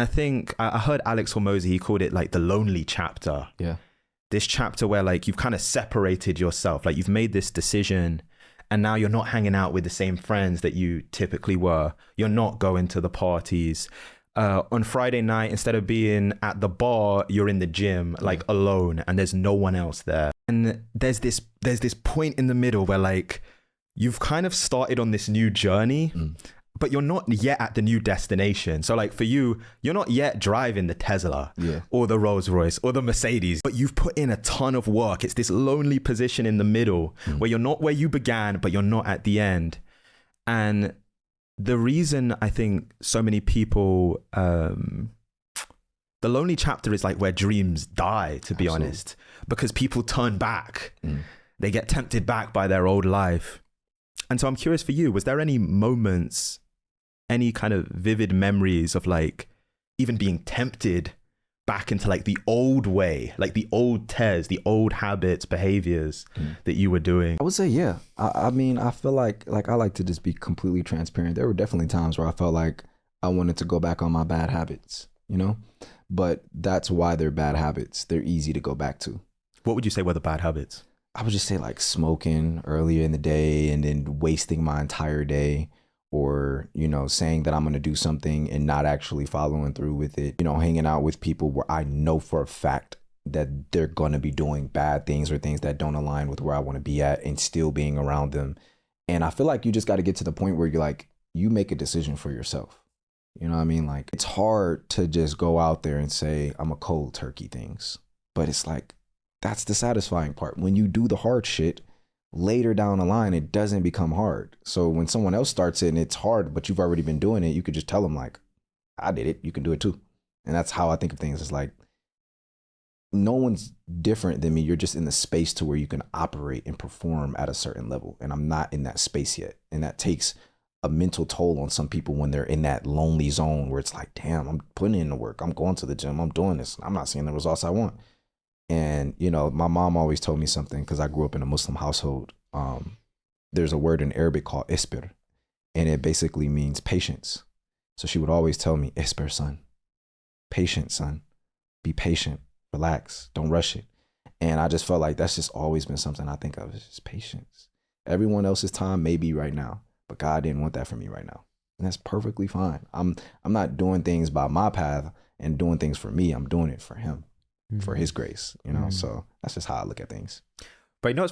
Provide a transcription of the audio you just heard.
I think I heard Alex Hormozi, he called it like the lonely chapter. Yeah. This chapter where like you've kind of separated yourself, like you've made this decision and now you're not hanging out with the same friends that you typically were. You're not going to the parties. On Friday night, instead of being at the bar, you're in the gym, like alone, and there's no one else there. And there's this point in the middle where like you've kind of started on this new journey, but you're not yet at the new destination. So like for you, you're not yet driving the Tesla or the Rolls Royce or the Mercedes, but you've put in a ton of work. It's this lonely position in the middle where you're not where you began, but you're not at the end. And the reason I think so many people, the lonely chapter is like where dreams die, to be honest, because people turn back. They get tempted back by their old life. And so I'm curious for you, was there any moments, any kind of vivid memories of like even being tempted back into like the old way, like the old Tez, the old habits, behaviors that you were doing? I would say, yeah. I mean, I feel like I like to just be completely transparent. There were definitely times where I felt like I wanted to go back on my bad habits, you know, but that's why they're bad habits. They're easy to go back to. What would you say were the bad habits? I would just say like smoking earlier in the day and then wasting my entire day, or, you know, saying that I'm going to do something and not actually following through with it. You know, hanging out with people where I know for a fact that they're going to be doing bad things or things that don't align with where I want to be at, and still being around them. And I feel like you just got to get to the point where you're like, you make a decision for yourself. You know what I mean? Like, it's hard to just go out there and say, I'm a cold turkey things. But it's like, that's the satisfying part. When you do the hard shit, later down the line, it doesn't become hard. So when someone else starts it and it's hard, but you've already been doing it, you could just tell them like, I did it, you can do it too. And that's how I think of things. It's like, no one's different than me. You're just in the space to where you can operate and perform at a certain level. And I'm not in that space yet. And that takes a mental toll on some people when they're in that lonely zone where it's like, damn, I'm putting in the work. I'm going to the gym. I'm doing this. I'm not seeing the results I want. And, you know, my mom always told me something, because I grew up in a Muslim household. There's a word in Arabic called isbir, and it basically means patience. So she would always tell me, isbir, son, patience, son, be patient, relax, don't rush it. And I just felt like that's just always been something I think of, is just patience. Everyone else's time may be right now, but God didn't want that for me right now. And that's perfectly fine. I'm not doing things by my path and doing things for me. I'm doing it for him, for his grace, you know? So that's just how I look at things. But you know,